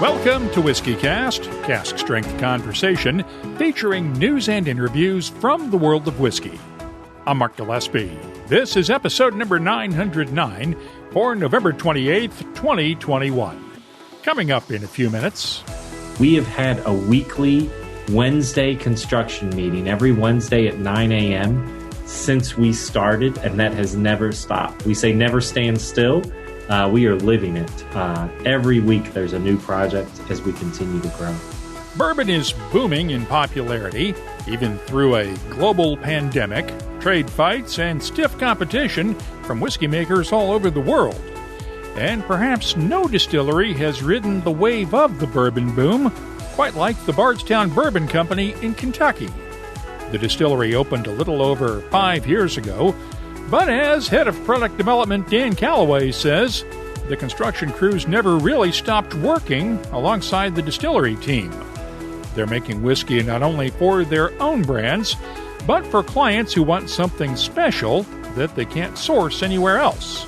Welcome to WhiskyCast, cask strength conversation featuring news and interviews from the world of whiskey. I'm Mark Gillespie. This is episode number 909 for November 28th, 2021. Coming up in a few minutes. We have had a weekly Wednesday construction meeting every Wednesday at 9 a.m. since we started, and that has never stopped. We say never stand still. We are living it. Every week there's a new project as we continue to grow. Bourbon is booming in popularity, even through a global pandemic, trade fights, and stiff competition from whiskey makers all over the world. And perhaps no distillery has ridden the wave of the bourbon boom quite like the Bardstown Bourbon Company in Kentucky. The distillery opened a little over 5 years ago, but as head of product development Dan Callaway says, the construction crews never really stopped working alongside the distillery team. They're making whiskey not only for their own brands, but for clients who want something special that they can't source anywhere else.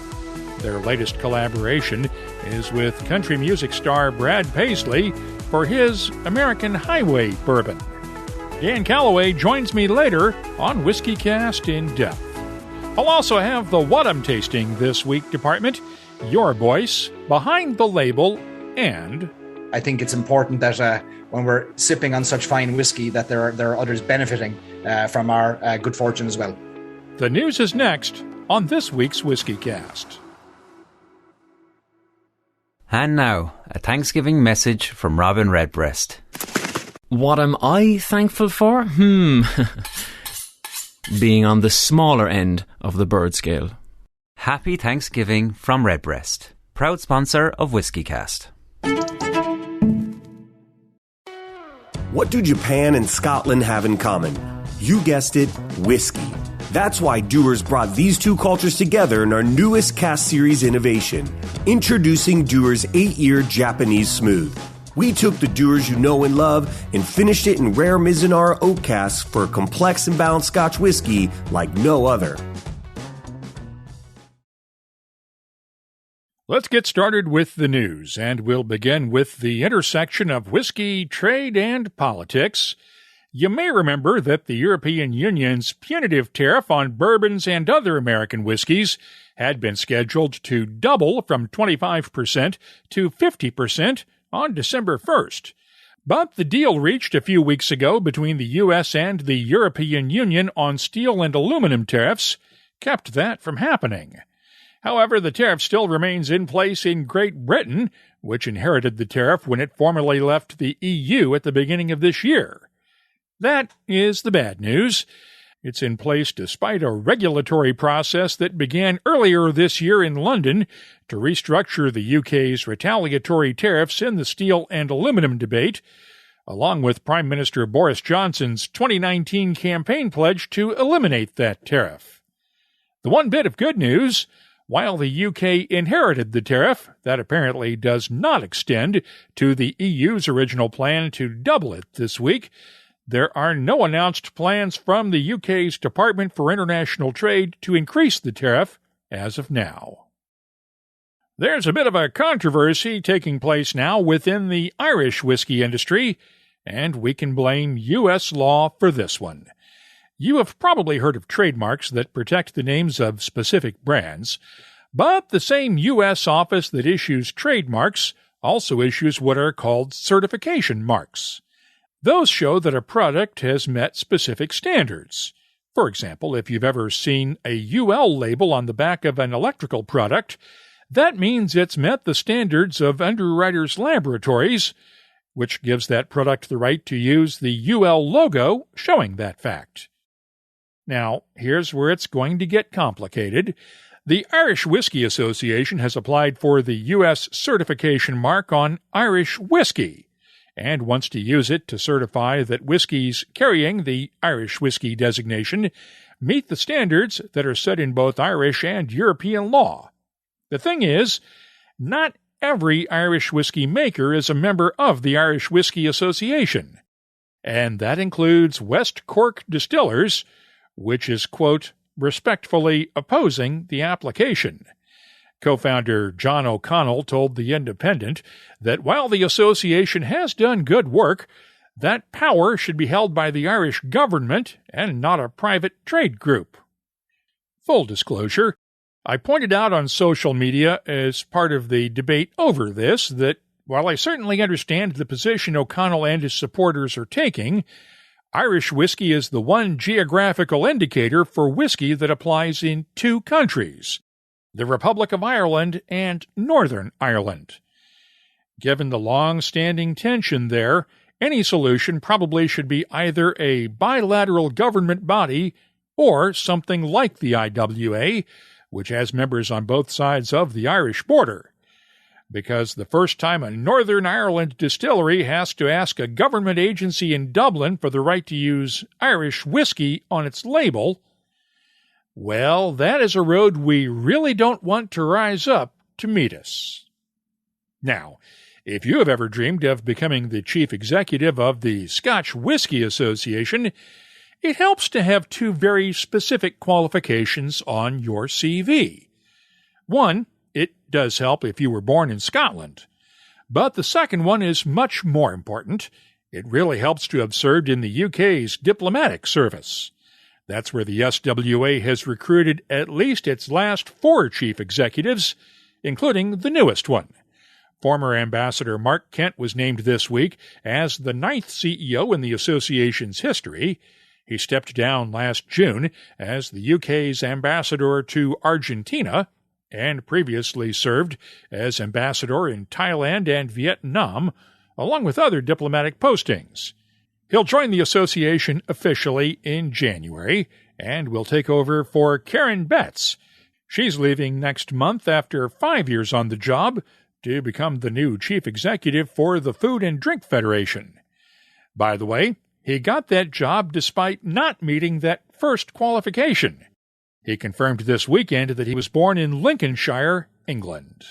Their latest collaboration is with country music star Brad Paisley for his American Highway bourbon. Dan Callaway joins me later on WhiskyCast In-Depth. I'll also have the What I'm Tasting This Week department, your voice, behind the label, and... I think it's important that when we're sipping on such fine whiskey that there are others benefiting from our good fortune as well. The news is next on this week's WhiskyCast. And now, a Thanksgiving message from Robin Redbreast. What am I thankful for? Being on the smaller end of the bird scale. Happy Thanksgiving from Redbreast, proud sponsor of WhiskyCast. What do Japan and Scotland have in common? You guessed it, whiskey. That's why Dewar's brought these two cultures together in our newest cask series innovation, introducing Dewar's 8-year Japanese Smooth. We took the Dewar's you know and love and finished it in rare Mizunara oak casks for a complex and balanced Scotch whiskey like no other. Let's get started with the news, and we'll begin with the intersection of whiskey, trade, and politics. You may remember that the European Union's punitive tariff on bourbons and other American whiskeys had been scheduled to double from 25% to 50% on December 1st. But the deal reached a few weeks ago between the U.S. and the European Union on steel and aluminum tariffs kept that from happening. However, the tariff still remains in place in Great Britain, which inherited the tariff when it formally left the EU at the beginning of this year. That is the bad news. It's in place despite a regulatory process that began earlier this year in London to restructure the UK's retaliatory tariffs in the steel and aluminum debate, along with Prime Minister Boris Johnson's 2019 campaign pledge to eliminate that tariff. The one bit of good news, while the UK inherited the tariff, that apparently does not extend to the EU's original plan to double it this week. There are no announced plans from the UK's Department for International Trade to increase the tariff as of now. There's a bit of a controversy taking place now within the Irish whiskey industry, and we can blame U.S. law for this one. You have probably heard of trademarks that protect the names of specific brands, but the same U.S. office that issues trademarks also issues what are called certification marks. Those show that a product has met specific standards. For example, if you've ever seen a UL label on the back of an electrical product, that means it's met the standards of Underwriters Laboratories, which gives that product the right to use the UL logo showing that fact. Now, here's where it's going to get complicated. The Irish Whisky Association has applied for the U.S. certification mark on Irish whiskey, and wants to use it to certify that whiskeys carrying the Irish whiskey designation meet the standards that are set in both Irish and European law. The thing is, not every Irish whiskey maker is a member of the Irish Whisky Association, and that includes West Cork Distillers, which is, quote, respectfully opposing the application. Co-founder John O'Connell told The Independent that while the association has done good work, that power should be held by the Irish government and not a private trade group. Full disclosure, I pointed out on social media as part of the debate over this that while I certainly understand the position O'Connell and his supporters are taking, Irish whiskey is the one geographical indicator for whiskey that applies in two countries, the Republic of Ireland and Northern Ireland. Given the long-standing tension there, any solution probably should be either a bilateral government body or something like the IWA, which has members on both sides of the Irish border. Because the first time a Northern Ireland distillery has to ask a government agency in Dublin for the right to use Irish whiskey on its label, well, that is a road we really don't want to rise up to meet us. Now, if you have ever dreamed of becoming the chief executive of the Scotch Whisky Association, it helps to have two very specific qualifications on your CV. One, it does help if you were born in Scotland. But the second one is much more important. It really helps to have served in the UK's diplomatic service. That's where the SWA has recruited at least its last 4 chief executives, including the newest one. Former Ambassador Mark Kent was named this week as the 9th CEO in the association's history. He stepped down last June as the UK's ambassador to Argentina and previously served as ambassador in Thailand and Vietnam, along with other diplomatic postings. He'll join the association officially in January and will take over for Karen Betts. She's leaving next month after 5 years on the job to become the new chief executive for the Food and Drink Federation. By the way, he got that job despite not meeting that first qualification. He confirmed this weekend that he was born in Lincolnshire, England.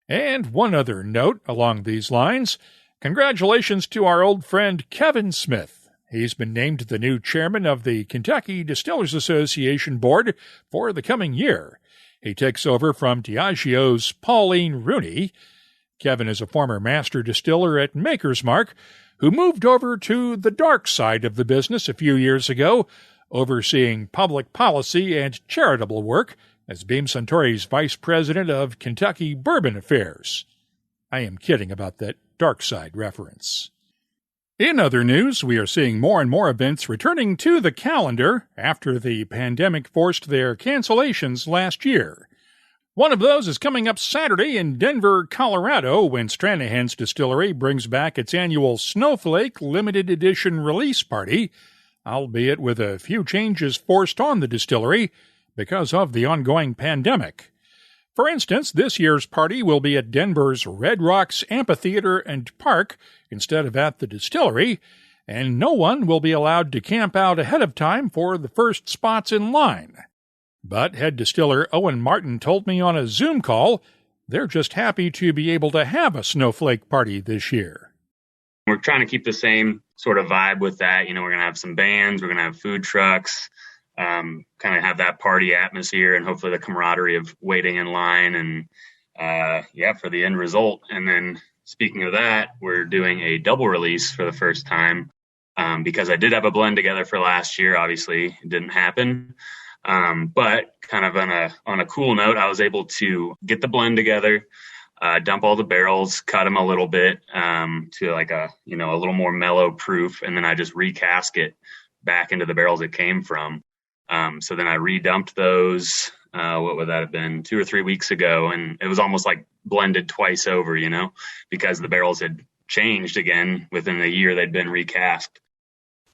And one other note along these lines, congratulations to our old friend Kevin Smith. He's been named the new chairman of the Kentucky Distillers Association Board for the coming year. He takes over from Diageo's Pauline Rooney. Kevin is a former master distiller at Maker's Mark, who moved over to the dark side of the business a few years ago, overseeing public policy and charitable work as Beam Suntory's vice president of Kentucky Bourbon Affairs. I am kidding about that dark side reference. In other news, we are seeing more and more events returning to the calendar after the pandemic forced their cancellations last year. One of those is coming up Saturday in Denver, Colorado, when Stranahan's Distillery brings back its annual Snowflake limited edition release party, albeit with a few changes forced on the distillery because of the ongoing pandemic. For instance, this year's party will be at Denver's Red Rocks Amphitheater and Park instead of at the distillery, and no one will be allowed to camp out ahead of time for the first spots in line. But head distiller Owen Martin told me on a Zoom call they're just happy to be able to have a snowflake party this year. We're trying to keep the same sort of vibe with that. You know, we're going to have some bands, we're going to have food trucks, kind of have that party atmosphere and hopefully the camaraderie of waiting in line and, for the end result. And then speaking of that, we're doing a double release for the first time because I did have a blend together for last year. Obviously, it didn't happen. But kind of on a cool note, I was able to get the blend together, dump all the barrels, cut them a little bit to like a little more mellow proof, and then I just recask it back into the barrels it came from. So then I redumped those. What would that have been? 2 or 3 weeks ago, and it was almost like blended twice over, because the barrels had changed again within a year they'd been recast.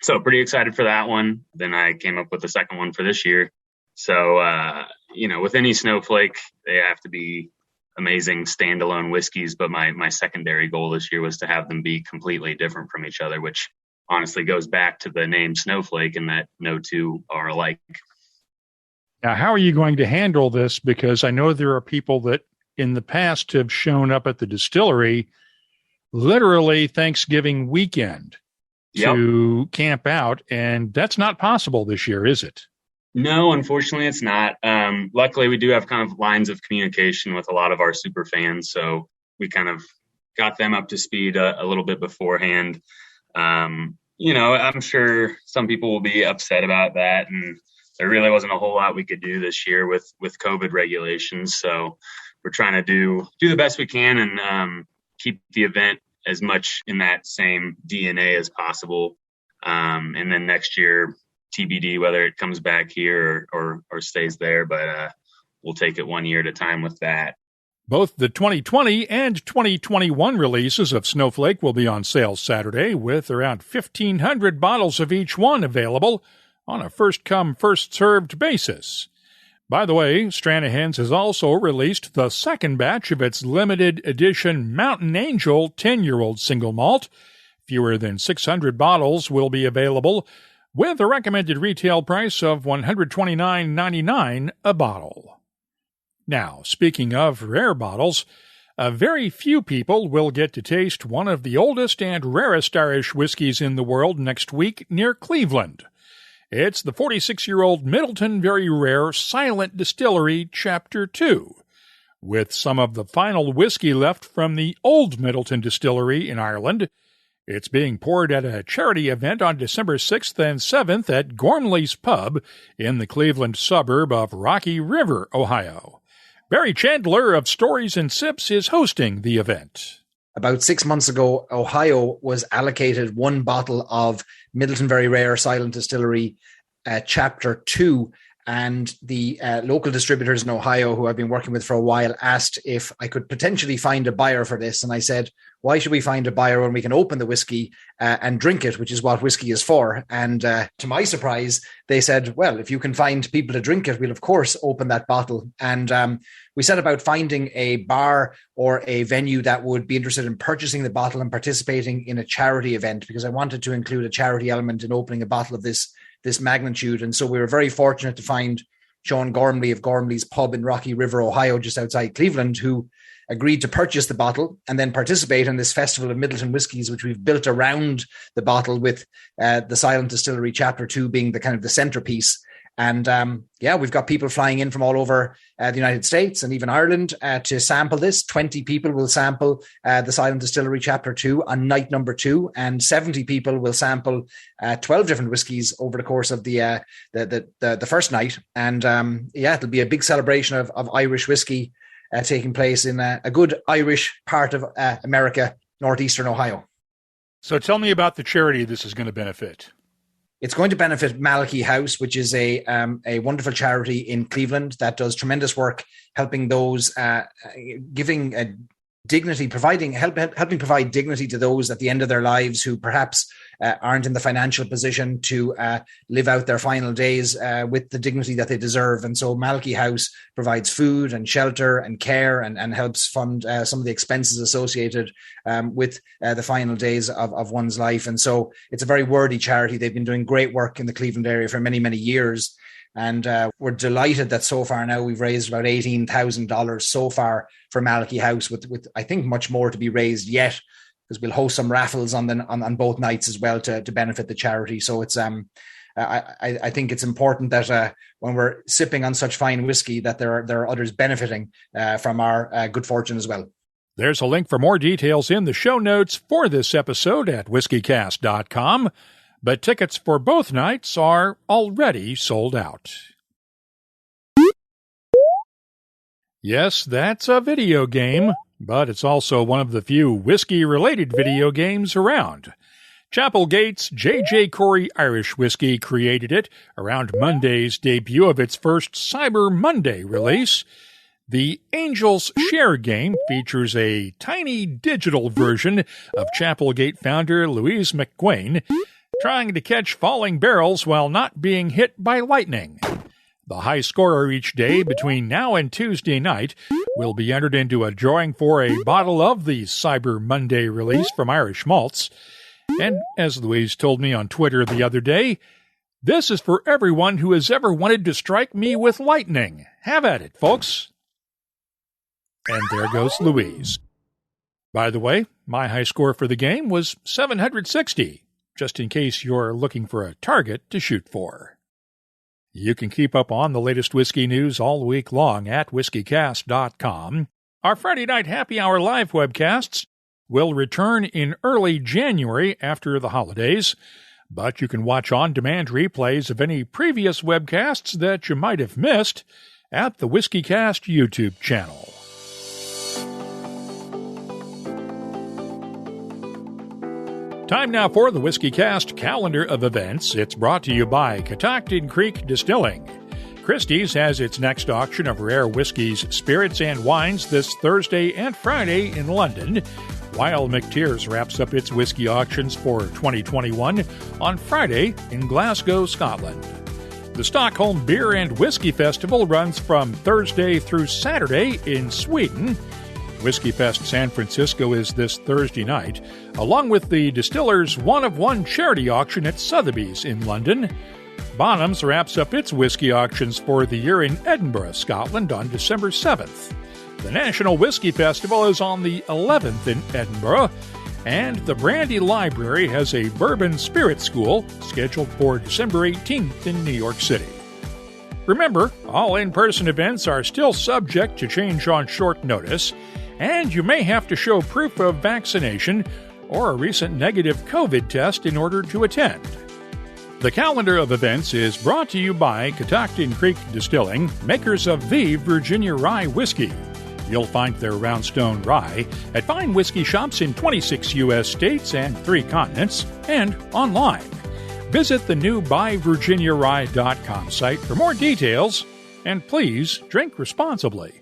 So pretty excited for that one. Then I came up with the second one for this year. So, with any snowflake, they have to be amazing standalone whiskeys. But my secondary goal this year was to have them be completely different from each other, which honestly goes back to the name Snowflake and that no two are alike. Now, how are you going to handle this? Because I know there are people that in the past have shown up at the distillery literally Thanksgiving weekend to camp out, and that's not possible this year, is it? No, unfortunately, it's not. Luckily, we do have kind of lines of communication with a lot of our super fans, so we kind of got them up to speed a little bit beforehand. I'm sure some people will be upset about that, and there really wasn't a whole lot we could do this year with COVID regulations. So we're trying to do the best we can and keep the event as much in that same DNA as possible. And then next year, TBD whether it comes back here or stays there, but we'll take it 1 year at a time with that. Both the 2020 and 2021 releases of Snowflake will be on sale Saturday, with around 1,500 bottles of each one available on a first-come, first-served basis. By the way, Stranahan's has also released the second batch of its limited edition Mountain Angel 10-year-old single malt. Fewer than 600 bottles will be available, with a recommended retail price of $129.99 a bottle. Now, speaking of rare bottles, a very few people will get to taste one of the oldest and rarest Irish whiskies in the world next week near Cleveland. It's the 46-year-old Middleton Very Rare Silent Distillery Chapter 2, with some of the final whiskey left from the old Middleton Distillery in Ireland. It's being poured at a charity event on December 6th and 7th at Gormley's Pub in the Cleveland suburb of Rocky River, Ohio. Barry Chandler of Stories and Sips is hosting the event. About 6 months ago, Ohio was allocated one bottle of Middleton Very Rare Silent Distillery Chapter 2, and the local distributors in Ohio, who I've been working with for a while, asked if I could potentially find a buyer for this. And I said, why should we find a buyer when we can open the whiskey and drink it, which is what whiskey is for? And to my surprise, they said, well, if you can find people to drink it, we'll of course open that bottle. And we set about finding a bar or a venue that would be interested in purchasing the bottle and participating in a charity event, because I wanted to include a charity element in opening a bottle of this magnitude. And so we were very fortunate to find Sean Gormley of Gormley's Pub in Rocky River, Ohio, just outside Cleveland, who agreed to purchase the bottle and then participate in this festival of Middleton whiskies, which we've built around the bottle, with the Silent Distillery Chapter 2 being the kind of the centerpiece. And we've got people flying in from all over the United States and even Ireland to sample this. 20 people will sample the Silent Distillery Chapter 2 on night number 2, and 70 people will sample 12 different whiskies over the course of the first night. And it'll be a big celebration of Irish whiskey taking place in a good Irish part of America, northeastern Ohio. So tell me about the charity this is going to benefit. It's going to benefit Malachy House, which is a wonderful charity in Cleveland that does tremendous work helping those, giving dignity, helping provide dignity to those at the end of their lives who perhaps aren't in the financial position to live out their final days with the dignity that they deserve. And so Malachy House provides food and shelter and care and helps fund some of the expenses associated with the final days of one's life. And so it's a very worthy charity. They've been doing great work in the Cleveland area for many, many years. And we're delighted that so far now we've raised about $18,000 so far for Malachy House, with I think much more to be raised yet, because we'll host some raffles on both nights as well to benefit the charity. So it's I think it's important that when we're sipping on such fine whiskey, that there are others benefiting from our good fortune as well. There's a link for more details in the show notes for this episode at whiskycast.com. But tickets for both nights are already sold out. Yes, that's a video game, but it's also one of the few whiskey-related video games around. Chapelgate's J.J. Corey Irish Whiskey created it around Monday's debut of its first Cyber Monday release. The Angel's Share game features a tiny digital version of Chapelgate founder Louise McGuane trying to catch falling barrels while not being hit by lightning. The high scorer each day between now and Tuesday night will be entered into a drawing for a bottle of the Cyber Monday release from Irish Malts. And as Louise told me on Twitter the other day, this is for everyone who has ever wanted to strike me with lightning. Have at it, folks. And there goes Louise. By the way, my high score for the game was 760. Just in case you're looking for a target to shoot for. You can keep up on the latest whiskey news all week long at whiskycast.com. Our Friday night happy hour live webcasts will return in early January after the holidays, but you can watch on-demand replays of any previous webcasts that you might have missed at the WhiskyCast YouTube channel. Time now for the WhiskyCast calendar of events. It's brought to you by Catoctin Creek Distilling. Christie's has its next auction of rare whiskeys, spirits, and wines this Thursday and Friday in London, while McTeers wraps up its whiskey auctions for 2021 on Friday in Glasgow, Scotland. The Stockholm Beer and Whiskey Festival runs from Thursday through Saturday in Sweden. Whiskey Fest San Francisco is this Thursday night, along with the Distillers One-of-One charity auction at Sotheby's in London. Bonham's wraps up its whiskey auctions for the year in Edinburgh, Scotland on December 7th. The National Whiskey Festival is on the 11th in Edinburgh, and the Brandy Library has a bourbon spirit school scheduled for December 18th in New York City. Remember, all in-person events are still subject to change on short notice, and you may have to show proof of vaccination or a recent negative COVID test in order to attend. The calendar of events is brought to you by Catoctin Creek Distilling, makers of the Virginia Rye Whiskey. You'll find their Roundstone Rye at fine whiskey shops in 26 U.S. states and 3 continents, and online. Visit the new BuyVirginiaRye.com site for more details, and please drink responsibly.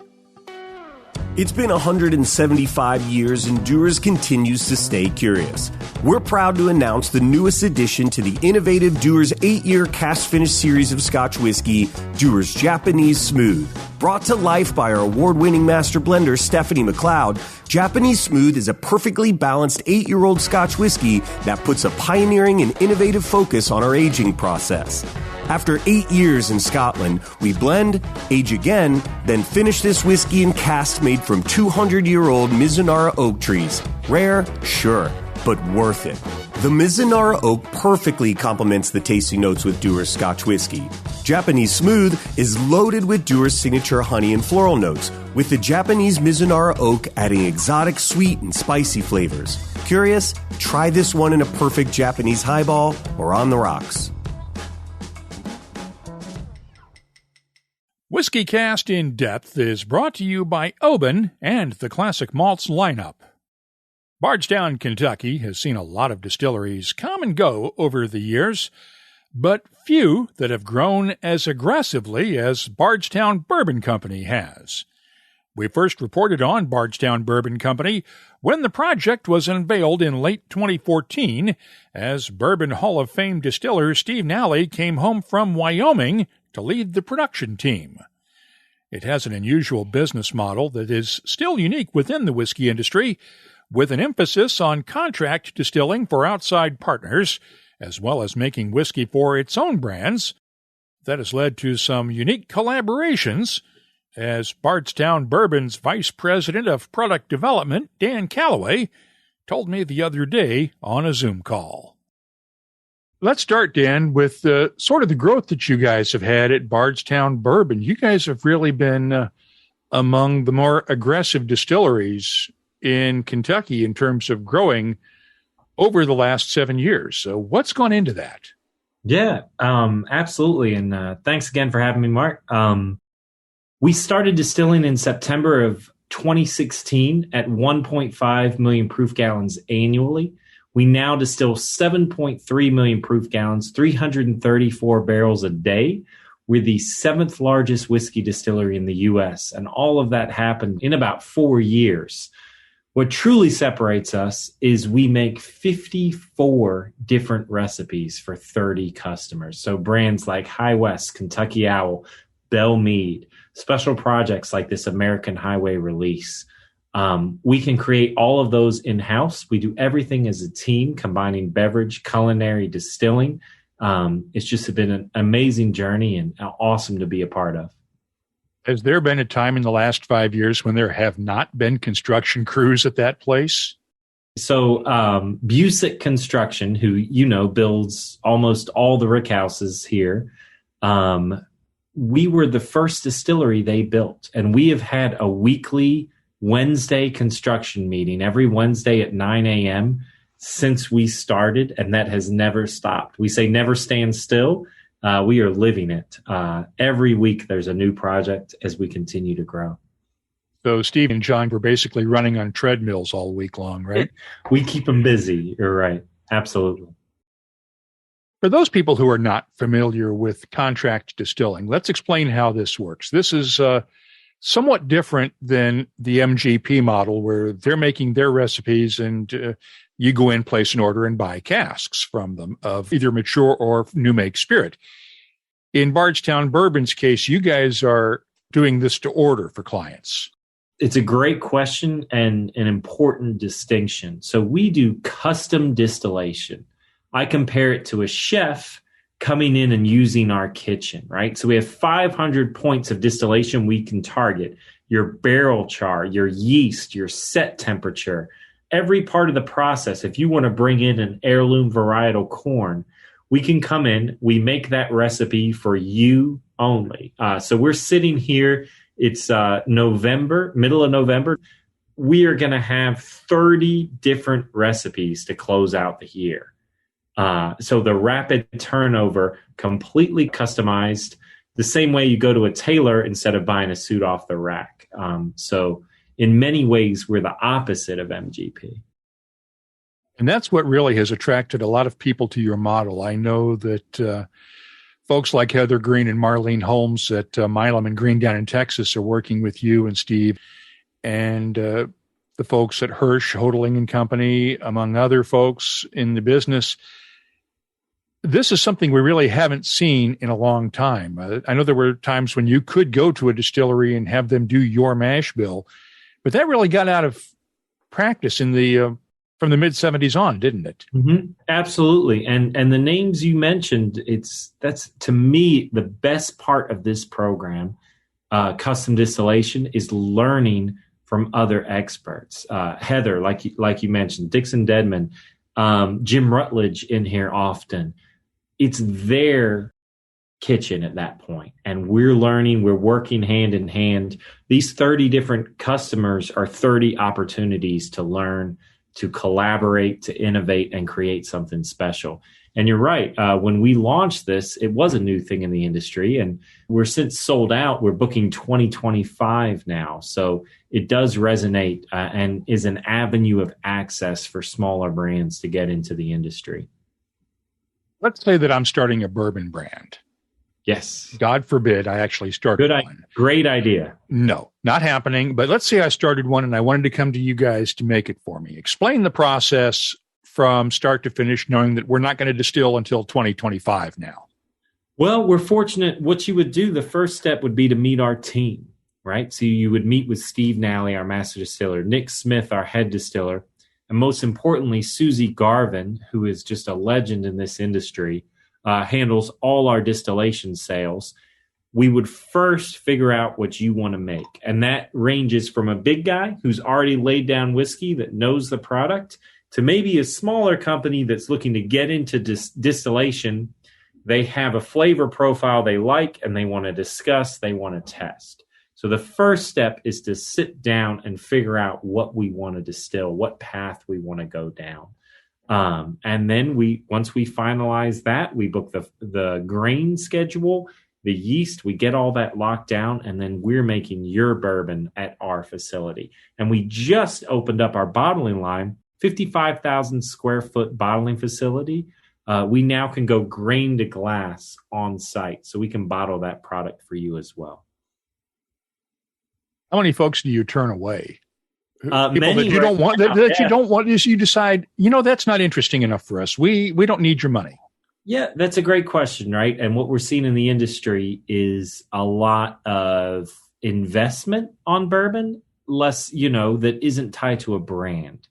It's been 175 years and Dewar's continues to stay curious. We're proud to announce the newest addition to the innovative Dewar's 8-year cask finish series of Scotch whiskey, Dewar's Japanese Smooth. Brought to life by our award-winning master blender, Stephanie McLeod, Japanese Smooth is a perfectly balanced 8-year-old Scotch whiskey that puts a pioneering and innovative focus on our aging process. After 8 years in Scotland, we blend, age again, then finish this whiskey in casks made from 200-year-old Mizunara oak trees. Rare, sure, but worth it. The Mizunara oak perfectly complements the tasty notes with Dewar's Scotch whiskey. Japanese Smooth is loaded with Dewar's signature honey and floral notes, with the Japanese Mizunara oak adding exotic sweet and spicy flavors. Curious? Try this one in a perfect Japanese highball or on the rocks. WhiskyCast In-Depth is brought to you by Oban and the Classic Malts lineup. Bardstown, Kentucky has seen a lot of distilleries come and go over the years, but few that have grown as aggressively as Bardstown Bourbon Company has. We first reported on Bardstown Bourbon Company when the project was unveiled in late 2014 as Bourbon Hall of Fame distiller Steve Nally came home from Wyoming to lead the production team. It has an unusual business model that is still unique within the whiskey industry, with an emphasis on contract distilling for outside partners, as well as making whiskey for its own brands. That has led to some unique collaborations, as Bardstown Bourbon's Vice President of Product Development, Dan Callaway, told me the other day on a Zoom call. Let's start, Dan, with sort of the growth that you guys have had at Bardstown Bourbon. You guys have really been among the more aggressive distilleries in Kentucky in terms of growing over the last 7 years. So what's gone into that? Yeah, absolutely. And thanks again for having me, Mark. We started distilling in September of 2016 at 1.5 million proof gallons annually. We now distill 7.3 million proof gallons, 334 barrels a day. We're the 7th largest whiskey distillery in the U.S., and all of that happened in about 4 years. What truly separates us is we make 54 different recipes for 30 customers. So brands like High West, Kentucky Owl, Belle Meade, special projects like this American Highway release. We can create all of those in-house. We do everything as a team, combining beverage, culinary, distilling. It's just been an amazing journey and awesome to be a part of. Has there been a time in the last 5 years when there have not been construction crews at that place? So Busick Construction, who, builds almost all the rick houses here, we were the first distillery they built, and we have had a weekly Wednesday construction meeting every Wednesday at 9 a.m. since we started, and that has never stopped. We say never stand still. We are living it. Every week there's a new project as we continue to grow. So Steve and John were basically running on treadmills all week long, right? We keep them busy. You're right. Absolutely. For those people who are not familiar with contract distilling, let's explain how this works. This is somewhat different than the MGP model, where they're making their recipes and you go in, place an order, and buy casks from them of either mature or new make spirit. In Bardstown Bourbon's case, you guys are doing this to order for clients. It's a great question and an important distinction. So we do custom distillation. I compare it to a chef coming in and using our kitchen, right? So we have 500 points of distillation we can target. Your barrel char, your yeast, your set temperature, every part of the process. If you want to bring in an heirloom varietal corn, we can come in, we make that recipe for you only. So we're sitting here, it's November, middle of November. We are going to have 30 different recipes to close out the year. So the rapid turnover, completely customized, the same way you go to a tailor instead of buying a suit off the rack. So in many ways, we're the opposite of MGP. And that's what really has attracted a lot of people to your model. I know that folks like Heather Green and Marlene Holmes at Milam and Green down in Texas are working with you and Steve, and the folks at Hirsch, Hodling and Company, among other folks in the business. This is something we really haven't seen in a long time. I know there were times when you could go to a distillery and have them do your mash bill, but that really got out of practice in the from the mid-'70s on, didn't it? Mm-hmm. Absolutely. And the names you mentioned, that's to me the best part of this program, custom distillation, is learning from other experts. Heather, like you mentioned, Dixon Dedman, Jim Rutledge in here often. It's their kitchen at that point, and we're learning, we're working hand in hand. These 30 different customers are 30 opportunities to learn, to collaborate, to innovate, and create something special. And you're right. When we launched this, it was a new thing in the industry, and we're since sold out. We're booking 2025 now. So it does resonate and is an avenue of access for smaller brands to get into the industry. Let's say that I'm starting a bourbon brand. Yes. God forbid I actually started one. Great idea. No, not happening. But let's say I started one and I wanted to come to you guys to make it for me. Explain the process from start to finish, knowing that we're not going to distill until 2025 now. Well, we're fortunate. What you would do, the first step would be to meet our team, right? So you would meet with Steve Nally, our master distiller, Nick Smith, our head distiller, and most importantly, Susie Garvin, who is just a legend in this industry, handles all our distillation sales. We would first figure out what you want to make. And that ranges from a big guy who's already laid down whiskey that knows the product to maybe a smaller company that's looking to get into distillation. They have a flavor profile they like and they want to discuss, they want to test. So the first step is to sit down and figure out what we want to distill, what path we want to go down. And then once we finalize that, we book the grain schedule, the yeast, we get all that locked down, and then we're making your bourbon at our facility. And we just opened up our bottling line, 55,000 square foot bottling facility. We now can go grain to glass on site, so we can bottle that product for you as well. How many folks do you turn away? People many that you don't want, that you don't want, is you decide, that's not interesting enough for us. We don't need your money. Yeah, that's a great question, right? And what we're seeing in the industry is a lot of investment on bourbon, less, that isn't tied to a brand.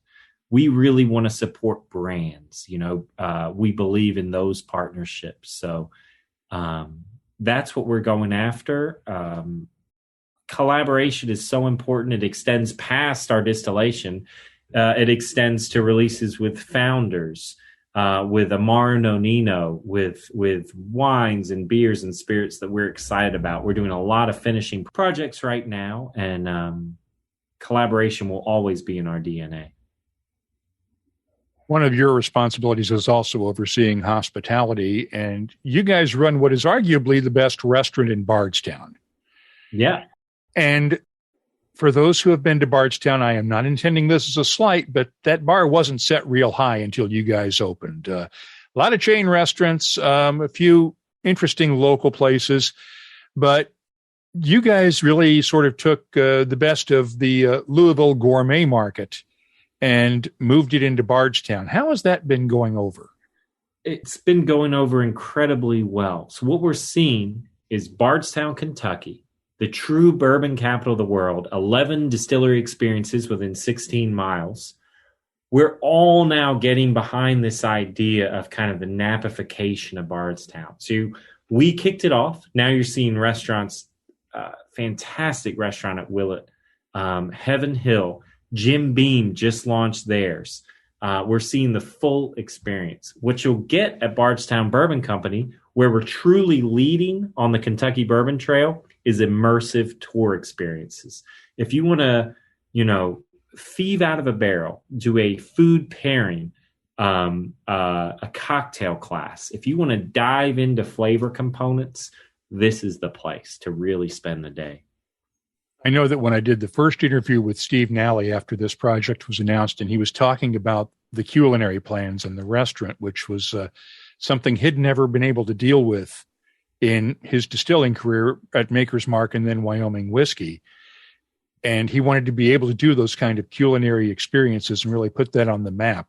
We really want to support brands. We believe in those partnerships. So that's what we're going after. Collaboration is so important. It extends past our distillation. It extends to releases with founders. with Amaro Nonino, with wines and beers and spirits that we're excited about. We're doing a lot of finishing projects right now, and collaboration will always be in our DNA. One of your responsibilities is also overseeing hospitality, and you guys run what is arguably the best restaurant in Bardstown. Yeah. And for those who have been to Bardstown, I am not intending this as a slight, but that bar wasn't set real high until you guys opened. A lot of chain restaurants, a few interesting local places, but you guys really sort of took the best of the Louisville gourmet market and moved it into Bardstown. How has that been going over? It's been going over incredibly well. So what we're seeing is Bardstown, Kentucky, the true bourbon capital of the world, 11 distillery experiences within 16 miles. We're all now getting behind this idea of kind of the Napification of Bardstown. So we kicked it off. Now you're seeing restaurants, fantastic restaurant at Willett, Heaven Hill, Jim Beam just launched theirs. We're seeing the full experience. What you'll get at Bardstown Bourbon Company, where we're truly leading on the Kentucky Bourbon Trail, is immersive tour experiences. If you want to, thieve out of a barrel, do a food pairing, a cocktail class, if you want to dive into flavor components, this is the place to really spend the day. I know that when I did the first interview with Steve Nally after this project was announced, and he was talking about the culinary plans and the restaurant, which was something he'd never been able to deal with in his distilling career at Maker's Mark and then Wyoming Whiskey. And he wanted to be able to do those kind of culinary experiences and really put that on the map.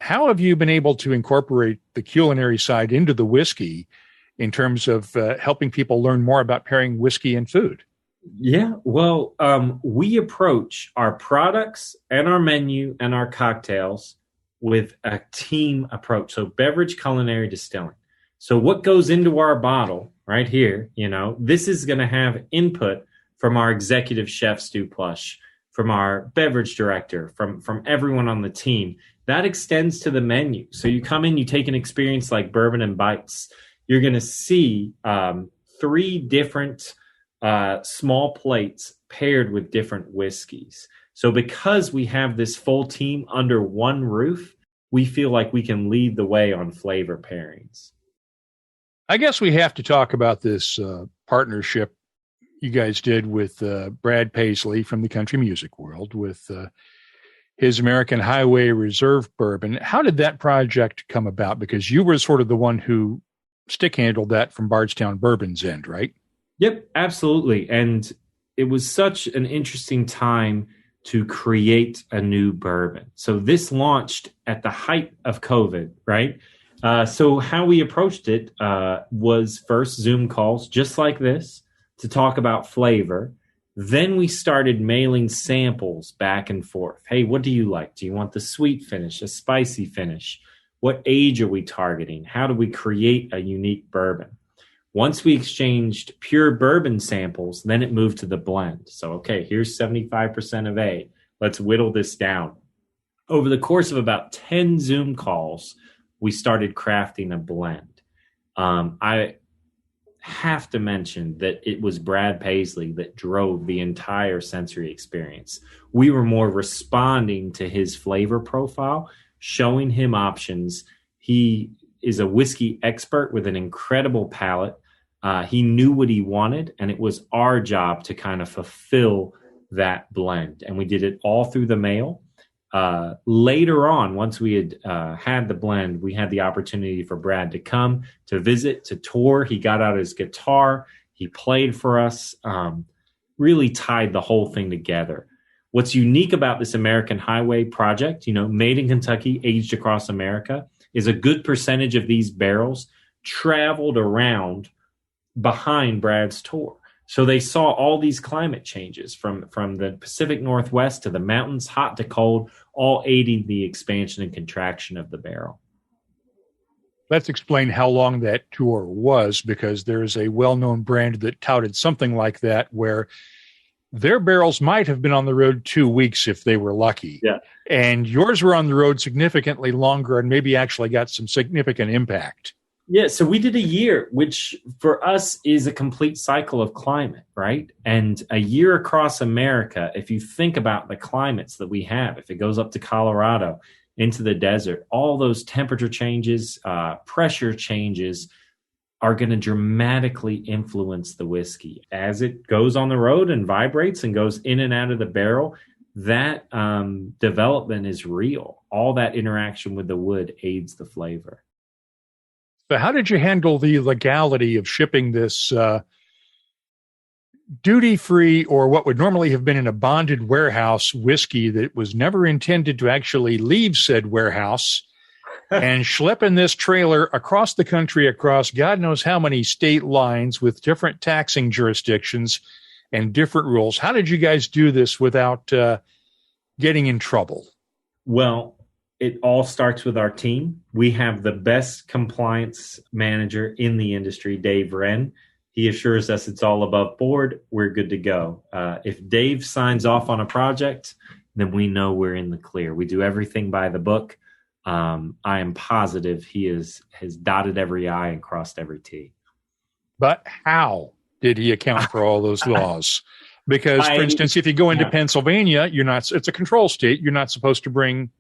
How have you been able to incorporate the culinary side into the whiskey in terms of helping people learn more about pairing whiskey and food? Yeah, well, we approach our products and our menu and our cocktails with a team approach. So beverage, culinary, distilling. So what goes into our bottle right here, this is going to have input from our executive chef, Stu Plush, from our beverage director, from everyone on the team. That extends to the menu. So you come in, you take an experience like Bourbon and Bites. You're going to see 3 different small plates paired with different whiskeys. So because we have this full team under one roof, we feel like we can lead the way on flavor pairings. I guess we have to talk about this partnership you guys did with Brad Paisley from the country music world with his American Highway Reserve bourbon. How did that project come about? Because you were sort of the one who stick handled that from Bardstown Bourbon's end, right? Yep, absolutely. And it was such an interesting time to create a new bourbon. So this launched at the height of COVID, right? So how we approached it was first Zoom calls, just like this, to talk about flavor. Then we started mailing samples back and forth. Hey, what do you like? Do you want the sweet finish, a spicy finish? What age are we targeting? How do we create a unique bourbon? Once we exchanged pure bourbon samples, then it moved to the blend. So, okay, here's 75% of A. Let's whittle this down. Over the course of about 10 Zoom calls, we started crafting a blend. I have to mention that it was Brad Paisley that drove the entire sensory experience. We were more responding to his flavor profile, showing him options. He is a whiskey expert with an incredible palate. He knew what he wanted, and it was our job to kind of fulfill that blend. And we did it all through the mail. Later on, once we had had the blend, we had the opportunity for Brad to come, to visit, to tour. He got out his guitar. He played for us, really tied the whole thing together. What's unique about this American Highway project, made in Kentucky, aged across America, is a good percentage of these barrels traveled around behind Brad's tour. So they saw all these climate changes from the Pacific Northwest to the mountains, hot to cold, all aiding the expansion and contraction of the barrel. Let's explain how long that tour was, because there is a well-known brand that touted something like that, where their barrels might have been on the road 2 weeks if they were lucky. Yeah. And yours were on the road significantly longer and maybe actually got some significant impact. Yeah, so we did a year, which for us is a complete cycle of climate, right? And a year across America, if you think about the climates that we have, if it goes up to Colorado, into the desert, all those temperature changes, pressure changes are going to dramatically influence the whiskey. As it goes on the road and vibrates and goes in and out of the barrel, that development is real. All that interaction with the wood aids the flavor. So how did you handle the legality of shipping this duty-free, or what would normally have been in a bonded warehouse, whiskey that was never intended to actually leave said warehouse, and schlepping this trailer across the country, across God knows how many state lines with different taxing jurisdictions and different rules? How did you guys do this without getting in trouble? Well, it all starts with our team. We have the best compliance manager in the industry, Dave Wren. He assures us it's all above board. We're good to go. If Dave signs off on a project, then we know we're in the clear. We do everything by the book. I am positive he has dotted every I and crossed every T. But how did he account for all those laws? Because, for instance, if you go into Pennsylvania, it's a control state. You're not supposed to bring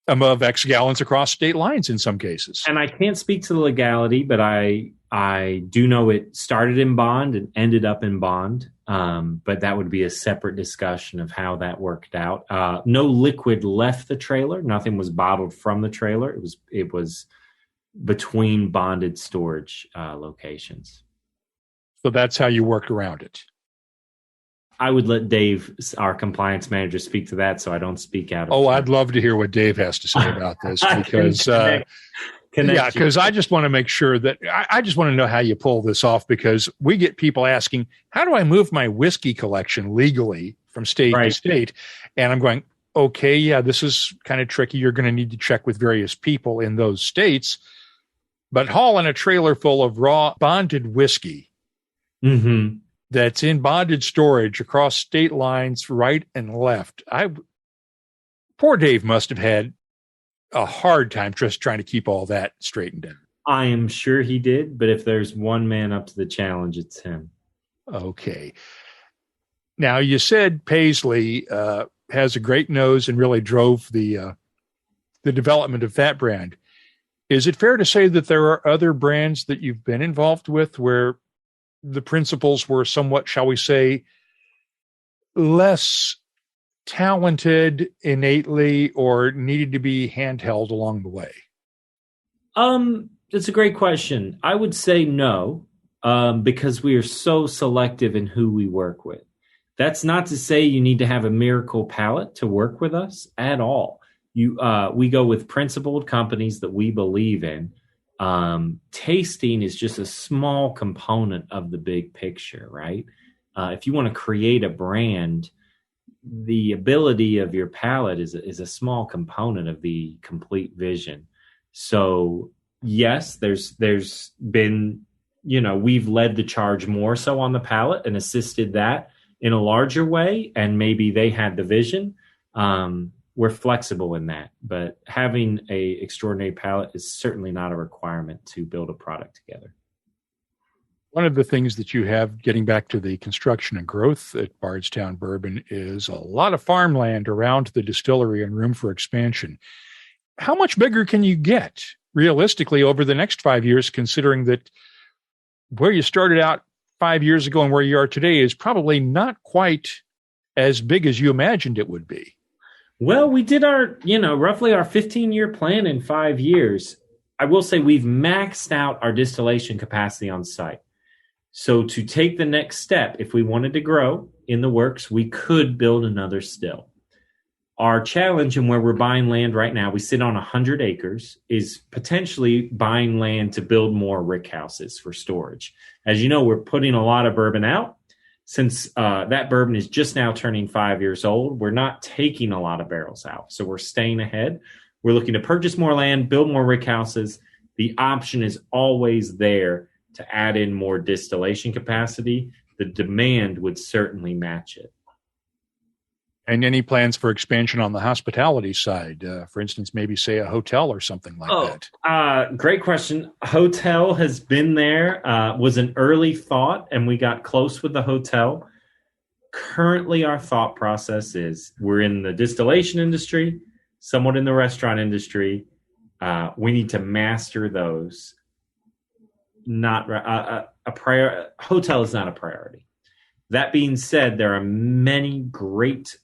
above X gallons across state lines in some cases. And I can't speak to the legality, but I do know it started in bond and ended up in bond. But that would be a separate discussion of how that worked out. No liquid left the trailer. Nothing was bottled from the trailer. It was between bonded storage locations. So that's how you worked around it. I would let Dave, our compliance manager, speak to that, so I don't speak out of turn. I'd I'd love to hear what Dave has to say about this, because because I just want to make sure that I just want to know how you pull this off, because we get people asking, how do I move my whiskey collection legally from state to state? And I'm going, okay, yeah, this is kind of tricky. You're going to need to check with various people in those states, but hauling a trailer full of raw bonded whiskey that's in bonded storage across state lines, right and left. Poor Dave must have had a hard time just trying to keep all that straightened out. I am sure he did, but if there's one man up to the challenge, it's him. Okay. Now, you said Paisley has a great nose and really drove the development of that brand. Is it fair to say that there are other brands that you've been involved with where the principals were somewhat, shall we say, less talented innately, or needed to be handheld along the way? That's a great question. I would say no, because we are so selective in who we work with. That's not to say you need to have a miracle palate to work with us at all. We go with principled companies that we believe in. Tasting is just a small component of the big picture, right? If you want to create a brand, the ability of your palate is a small component of the complete vision. So yes, there's been, we've led the charge more so on the palate and assisted that in a larger way. And maybe they had the vision. We're flexible in that, but having a extraordinary palate is certainly not a requirement to build a product together. One of the things that you have, getting back to the construction and growth at Bardstown Bourbon, is a lot of farmland around the distillery and room for expansion. How much bigger can you get realistically over the next 5 years, considering that where you started out 5 years ago and where you are today is probably not quite as big as you imagined it would be? Well, we did roughly our 15-year plan in 5 years. I will say we've maxed out our distillation capacity on site. So to take the next step, if we wanted to grow in the works, we could build another still. Our challenge and where we're buying land right now, we sit on 100 acres, is potentially buying land to build more rick houses for storage. As you know, we're putting a lot of bourbon out. Since that bourbon is just now turning 5 years old, we're not taking a lot of barrels out. So we're staying ahead. We're looking to purchase more land, build more rick houses. The option is always there to add in more distillation capacity. The demand would certainly match it. And any plans for expansion on the hospitality side? For instance, maybe say a hotel or something like that. Great question. Hotel has been there, was an early thought, and we got close with the hotel. Currently, our thought process is we're in the distillation industry, somewhat in the restaurant industry. We need to master those. Not hotel is not a priority. That being said, there are many great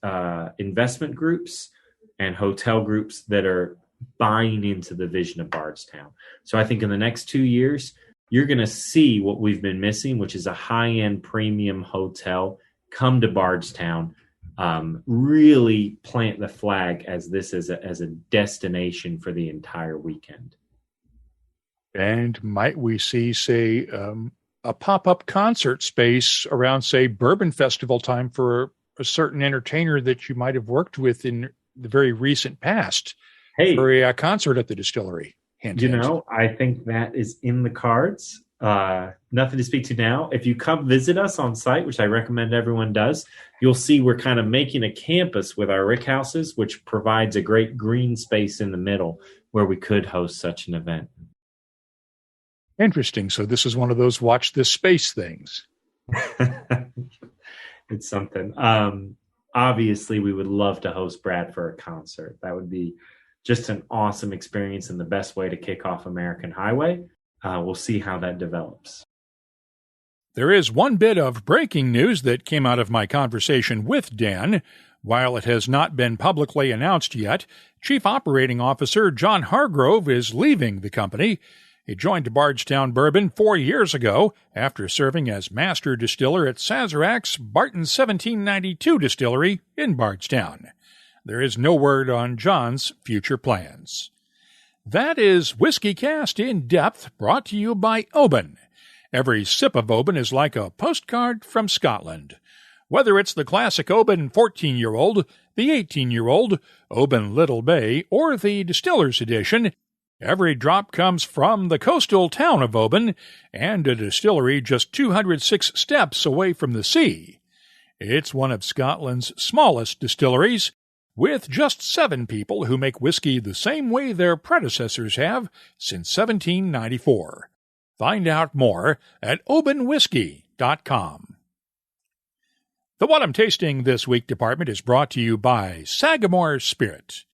investment groups and hotel groups that are buying into the vision of Bardstown. So I think in the next 2 years, you're going to see what we've been missing, which is a high-end premium hotel come to Bardstown, really plant the flag as this as a destination for the entire weekend. And might we see, say, a pop-up concert space around, say, Bourbon Festival time for a certain entertainer that you might have worked with in the very recent past for a concert at the distillery? Hint, I think that is in the cards. Nothing to speak to now. If you come visit us on site, which I recommend everyone does, you'll see we're kind of making a campus with our rick houses, which provides a great green space in the middle where we could host such an event. Interesting. So this is one of those watch this space things. It's something. Obviously, we would love to host Brad for a concert. That would be just an awesome experience and the best way to kick off American Highway. We'll see how that develops. There is one bit of breaking news that came out of my conversation with Dan. While it has not been publicly announced yet, Chief Operating Officer John Hargrove is leaving the company. He joined Bardstown Bourbon 4 years ago after serving as master distiller at Sazerac's Barton's 1792 distillery in Bardstown. There is no word on John's future plans. That is WhiskyCast In-Depth, brought to you by Oban. Every sip of Oban is like a postcard from Scotland. Whether it's the classic Oban 14-year-old, the 18-year-old, Oban Little Bay, or the Distiller's Edition, every drop comes from the coastal town of Oban and a distillery just 206 steps away from the sea. It's one of Scotland's smallest distilleries, with just 7 people who make whiskey the same way their predecessors have since 1794. Find out more at obanwhiskey.com. The What I'm Tasting This Week department is brought to you by Sagamore Spirit.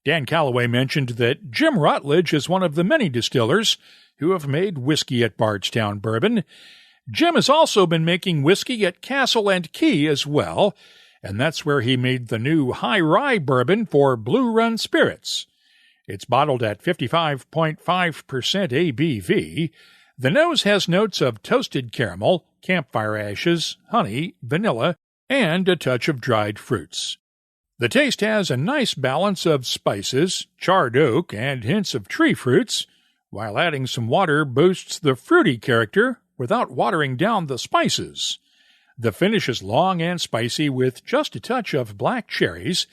Dan Callaway mentioned that Jim Rutledge is one of the many distillers who have made whiskey at Bardstown Bourbon. Jim has also been making whiskey at Castle and Key as well, and that's where he made the new high rye bourbon for Blue Run Spirits. It's bottled at 55.5% ABV. The nose has notes of toasted caramel, campfire ashes, honey, vanilla, and a touch of dried fruits. The taste has a nice balance of spices, charred oak, and hints of tree fruits, while adding some water boosts the fruity character without watering down the spices. The finish is long and spicy with just a touch of black cherries,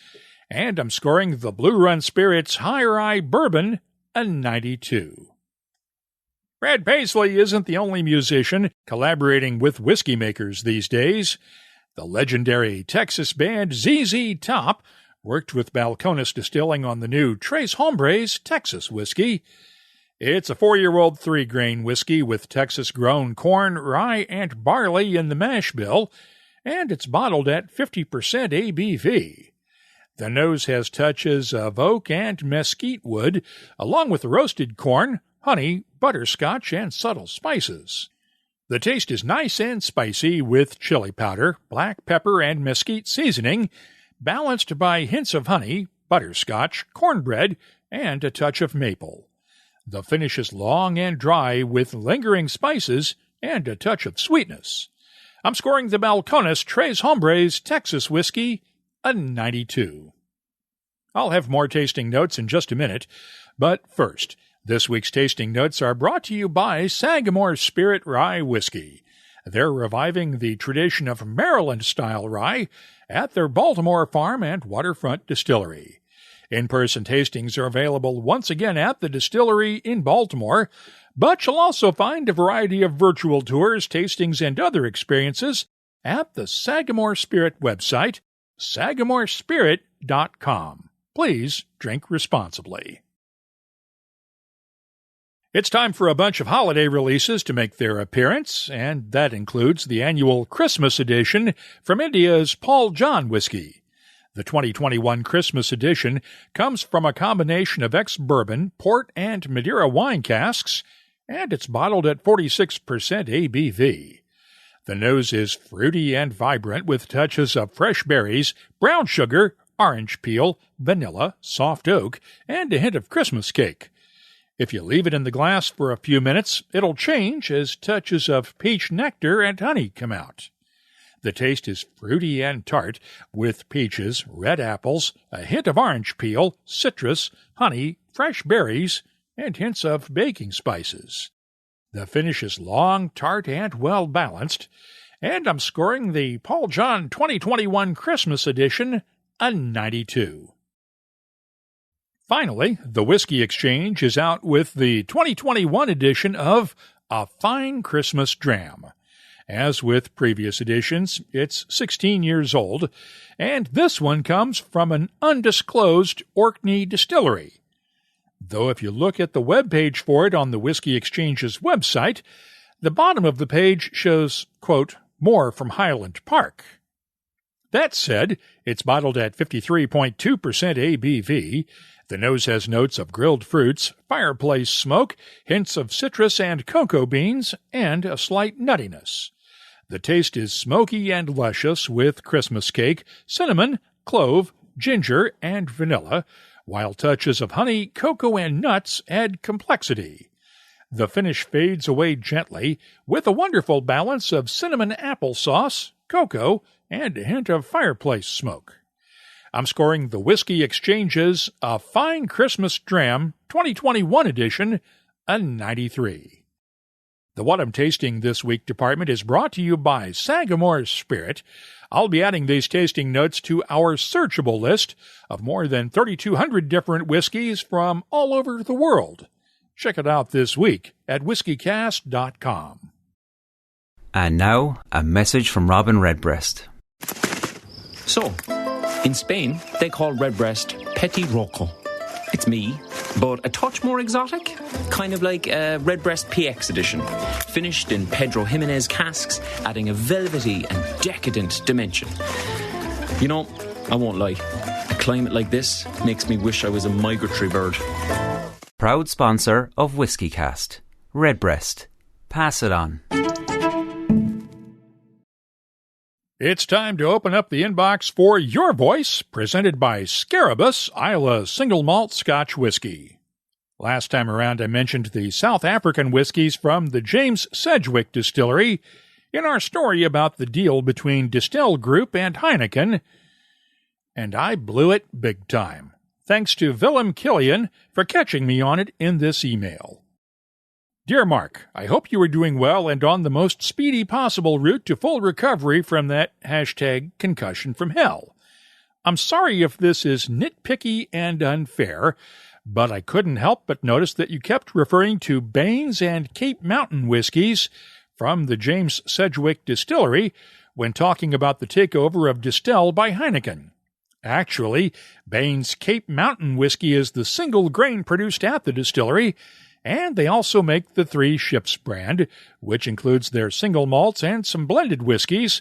and I'm scoring the Blue Run Spirits High Rye Bourbon a 92. Brad Paisley isn't the only musician collaborating with whiskey makers these days. The legendary Texas band ZZ Top worked with Balcones Distilling on the new Tres Hombres Texas whiskey. It's a 4-year-old 3-grain whiskey with Texas-grown corn, rye, and barley in the mash bill, and it's bottled at 50% ABV. The nose has touches of oak and mesquite wood, along with roasted corn, honey, butterscotch, and subtle spices. The taste is nice and spicy with chili powder, black pepper, and mesquite seasoning, balanced by hints of honey, butterscotch, cornbread, and a touch of maple. The finish is long and dry with lingering spices and a touch of sweetness. I'm scoring the Balcones Tres Hombres Texas whiskey a 92. I'll have more tasting notes in just a minute, but first, this week's tasting notes are brought to you by Sagamore Spirit Rye Whiskey. They're reviving the tradition of Maryland-style rye at their Baltimore farm and waterfront distillery. In-person tastings are available once again at the distillery in Baltimore, but you'll also find a variety of virtual tours, tastings, and other experiences at the Sagamore Spirit website, sagamorespirit.com. Please drink responsibly. It's time for a bunch of holiday releases to make their appearance, and that includes the annual Christmas edition from India's Paul John Whiskey. The 2021 Christmas edition comes from a combination of ex-bourbon, port, and Madeira wine casks, and it's bottled at 46% ABV. The nose is fruity and vibrant with touches of fresh berries, brown sugar, orange peel, vanilla, soft oak, and a hint of Christmas cake. If you leave it in the glass for a few minutes, it'll change as touches of peach nectar and honey come out. The taste is fruity and tart, with peaches, red apples, a hint of orange peel, citrus, honey, fresh berries, and hints of baking spices. The finish is long, tart, and well-balanced, and I'm scoring the Paul John 2021 Christmas edition a 92. Finally, the Whiskey Exchange is out with the 2021 edition of A Fine Christmas Dram. As with previous editions, it's 16 years old, and this one comes from an undisclosed Orkney distillery. Though if you look at the webpage for it on the Whiskey Exchange's website, the bottom of the page shows, quote, more from Highland Park. That said, it's bottled at 53.2% ABV. The nose has notes of grilled fruits, fireplace smoke, hints of citrus and cocoa beans, and a slight nuttiness. The taste is smoky and luscious with Christmas cake, cinnamon, clove, ginger, and vanilla, while touches of honey, cocoa, and nuts add complexity. The finish fades away gently, with a wonderful balance of cinnamon applesauce, cocoa, and a hint of fireplace smoke. I'm scoring the Whiskey Exchange's A Fine Christmas Dram 2021 edition a 93. The What I'm Tasting This Week department is brought to you by Sagamore Spirit. I'll be adding these tasting notes to our searchable list of more than 3,200 different whiskeys from all over the world. Check it out this week at WhiskyCast.com. And now, a message from Robin Redbreast. So, in Spain, they call Redbreast Petit Roco. It's me, but a touch more exotic. Kind of like a Redbreast PX edition. Finished in Pedro Jimenez casks, adding a velvety and decadent dimension. You know, I won't lie. A climate like this makes me wish I was a migratory bird. Proud sponsor of WhiskyCast. Redbreast. Pass it on. It's time to open up the inbox for Your Voice, presented by Scarabus Isla Single Malt Scotch Whisky. Last time around, I mentioned the South African whiskies from the James Sedgwick Distillery in our story about the deal between Distell Group and Heineken, and I blew it big time. Thanks to Willem Killian for catching me on it in this email. Dear Mark, I hope you are doing well and on the most speedy possible route to full recovery from that #concussion from hell. I'm sorry if this is nitpicky and unfair, but I couldn't help but notice that you kept referring to Baines and Cape Mountain whiskies from the James Sedgwick Distillery when talking about the takeover of Distell by Heineken. Actually, Baines Cape Mountain whiskey is the single grain produced at the distillery, and they also make the Three Ships brand, which includes their single malts and some blended whiskeys.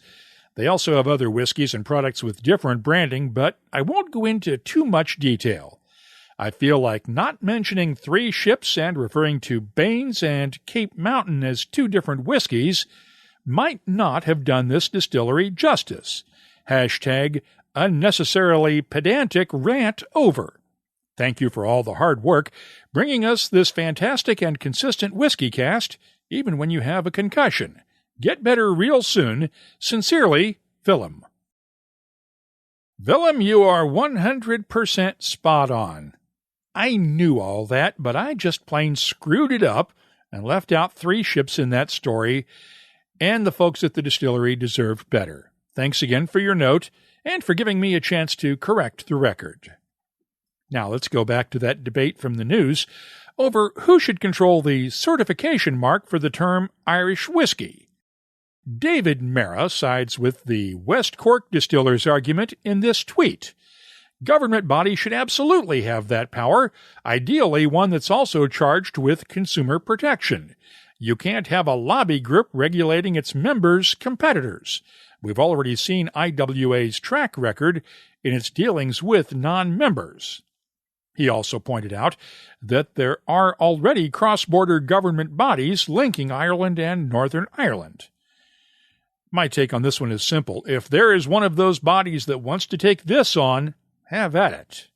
They also have other whiskeys and products with different branding, but I won't go into too much detail. I feel like not mentioning Three Ships and referring to Baines and Cape Mountain as two different whiskeys might not have done this distillery justice. #unnecessarily pedantic rant over. Thank you for all the hard work bringing us this fantastic and consistent whiskey cast, even when you have a concussion. Get better real soon. Sincerely, Willem. Willem, you are 100% spot on. I knew all that, but I just plain screwed it up and left out Three Ships in that story, and the folks at the distillery deserved better. Thanks again for your note and for giving me a chance to correct the record. Now let's go back to that debate from the news over who should control the certification mark for the term Irish whiskey. David Mara sides with the West Cork distillers' argument in this tweet. Government bodies should absolutely have that power, ideally one that's also charged with consumer protection. You can't have a lobby group regulating its members' competitors. We've already seen IWA's track record in its dealings with non-members. He also pointed out that there are already cross-border government bodies linking Ireland and Northern Ireland. My take on this one is simple. If there is one of those bodies that wants to take this on, have at it.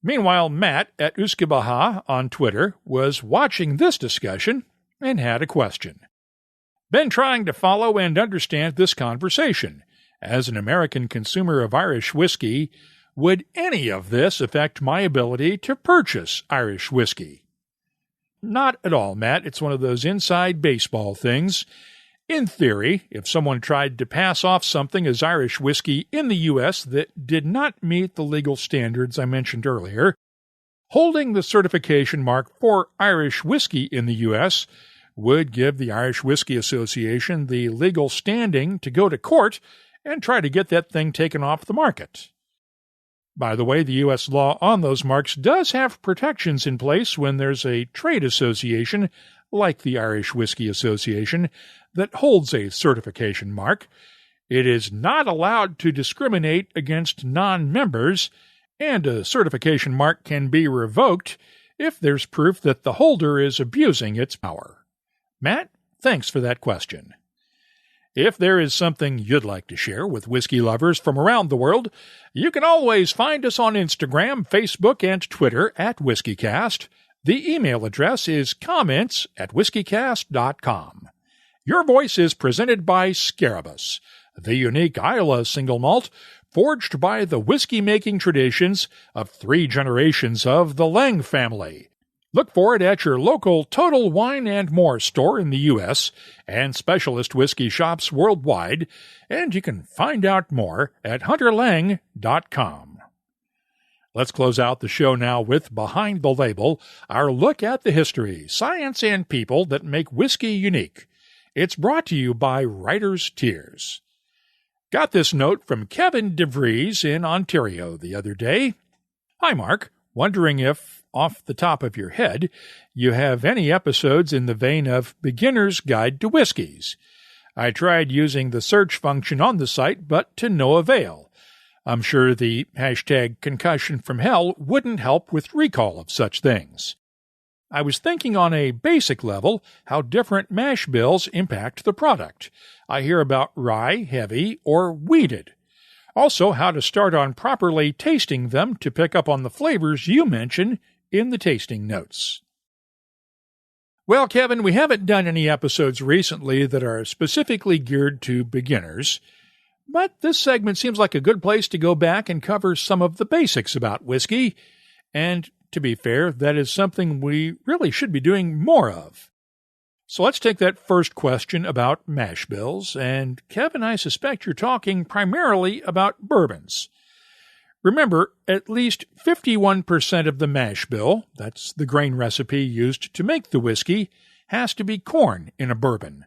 Meanwhile, Matt at Uskibaha on Twitter was watching this discussion and had a question. Been trying to follow and understand this conversation. As an American consumer of Irish whiskey, would any of this affect my ability to purchase Irish whiskey? Not at all, Matt. It's one of those inside baseball things. In theory, if someone tried to pass off something as Irish whiskey in the U.S. that did not meet the legal standards I mentioned earlier, holding the certification mark for Irish whiskey in the U.S. would give the Irish Whisky Association the legal standing to go to court and try to get that thing taken off the market. By the way, the U.S. law on those marks does have protections in place when there's a trade association, like the Irish Whisky Association, that holds a certification mark. It is not allowed to discriminate against non-members, and a certification mark can be revoked if there's proof that the holder is abusing its power. Matt, thanks for that question. If there is something you'd like to share with whiskey lovers from around the world, you can always find us on Instagram, Facebook, and Twitter at WhiskyCast. The email address is comments@whiskycast.com. Your Voice is presented by Scarabus, the unique Islay single malt forged by the whiskey-making traditions of 3 generations of the Lang family. Look for it at your local Total Wine and More store in the U.S. and specialist whiskey shops worldwide, and you can find out more at hunterlang.com. Let's close out the show now with Behind the Label, our look at the history, science, and people that make whiskey unique. It's brought to you by Writer's Tears. Got this note from Kevin DeVries in Ontario the other day. Hi, Mark. Wondering if, off the top of your head, you have any episodes in the vein of Beginner's Guide to Whiskeys. I tried using the search function on the site, but to no avail. I'm sure the #concussion from hell wouldn't help with recall of such things. I was thinking on a basic level how different mash bills impact the product. I hear about rye, heavy, or wheated. Also, how to start on properly tasting them to pick up on the flavors you mention in the tasting notes. Well, Kevin, we haven't done any episodes recently that are specifically geared to beginners, but this segment seems like a good place to go back and cover some of the basics about whiskey, and to be fair, that is something we really should be doing more of. So let's take that first question about mash bills, and Kevin, I suspect you're talking primarily about bourbons. Remember, at least 51% of the mash bill, that's the grain recipe used to make the whiskey, has to be corn in a bourbon.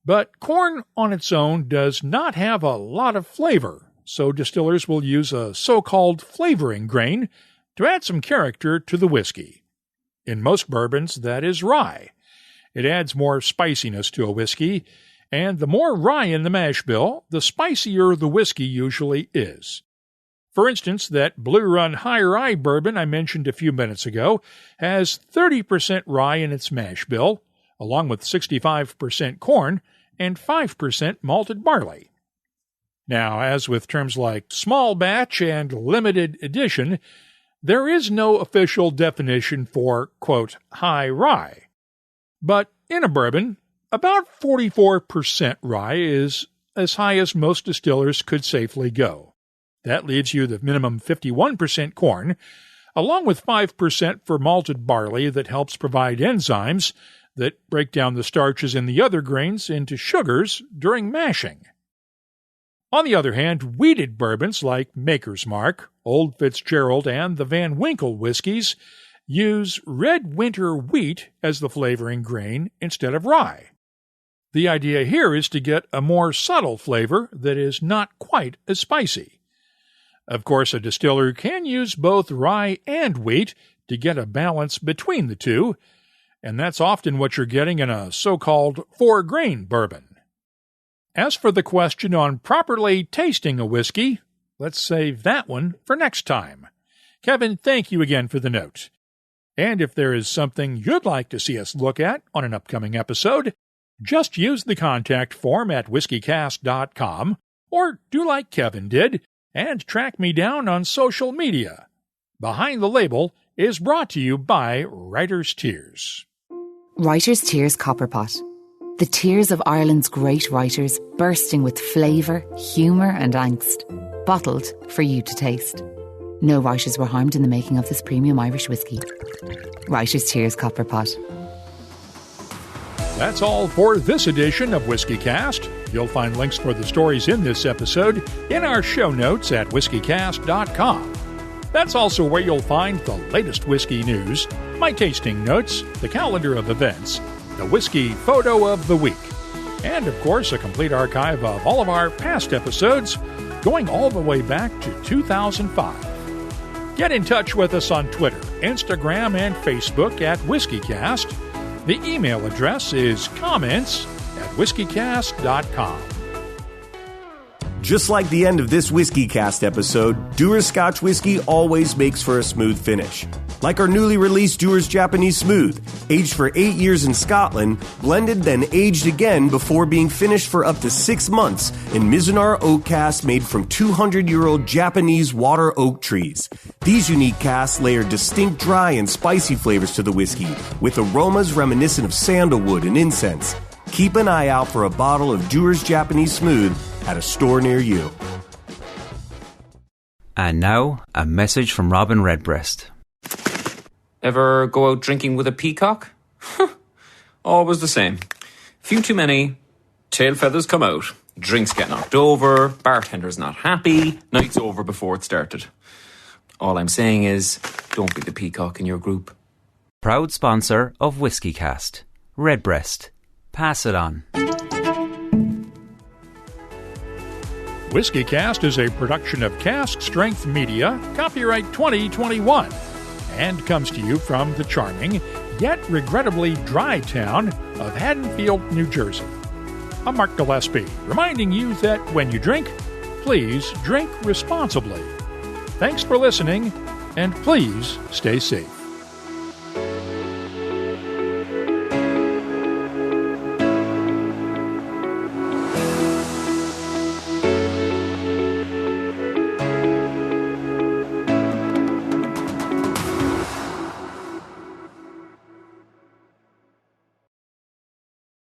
But corn on its own does not have a lot of flavor, so distillers will use a so-called flavoring grain to add some character to the whiskey. In most bourbons, that is rye. It adds more spiciness to a whiskey, and the more rye in the mash bill, the spicier the whiskey usually is. For instance, that Blue Run High Rye bourbon I mentioned a few minutes ago has 30% rye in its mash bill, along with 65% corn and 5% malted barley. Now, as with terms like small batch and limited edition, there is no official definition for, quote, high rye. But in a bourbon, about 44% rye is as high as most distillers could safely go. That leaves you the minimum 51% corn, along with 5% for malted barley that helps provide enzymes that break down the starches in the other grains into sugars during mashing. On the other hand, wheated bourbons like Maker's Mark, Old Fitzgerald, and the Van Winkle whiskeys use red winter wheat as the flavoring grain instead of rye. The idea here is to get a more subtle flavor that is not quite as spicy. Of course, a distiller can use both rye and wheat to get a balance between the two, and that's often what you're getting in a so-called 4-grain bourbon. As for the question on properly tasting a whiskey, let's save that one for next time. Kevin, thank you again for the note. And if there is something you'd like to see us look at on an upcoming episode, just use the contact form at WhiskyCast.com, or do like Kevin did and track me down on social media. Behind the Label is brought to you by Writer's Tears. Writer's Tears Copperpot. The tears of Ireland's great writers, bursting with flavour, humour and angst. Bottled for you to taste. No writers were harmed in the making of this premium Irish whiskey. Writer's Tears Copperpot. That's all for this edition of WhiskyCast. You'll find links for the stories in this episode in our show notes at WhiskyCast.com. That's also where you'll find the latest whiskey news, my tasting notes, the calendar of events, the whiskey photo of the week, and of course a complete archive of all of our past episodes going all the way back to 2005. Get in touch with us on Twitter, Instagram, and Facebook at WhiskyCast. The email address is comments@whiskycast.com. Just like the end of this WhiskyCast episode, Dewar's Scotch Whisky always makes for a smooth finish. Like our newly released Dewar's Japanese Smooth, aged for 8 years in Scotland, blended then aged again before being finished for up to 6 months in Mizunara oak casks made from 200-year-old Japanese water oak trees. These unique casks layer distinct dry and spicy flavors to the whiskey, with aromas reminiscent of sandalwood and incense. Keep an eye out for a bottle of Dewar's Japanese Smooth at a store near you. And now, a message from Robin Redbreast. Ever go out drinking with a peacock? Always the same. Few too many, tail feathers come out, drinks get knocked over, bartender's not happy, night's over before it started. All I'm saying is, don't be the peacock in your group. Proud sponsor of WhiskyCast. Redbreast. Pass it on. WhiskyCast is a production of Cask Strength Media, copyright 2021, and comes to you from the charming, yet regrettably dry town of Haddonfield, New Jersey. I'm Mark Gillespie, reminding you that when you drink, please drink responsibly. Thanks for listening, and please stay safe.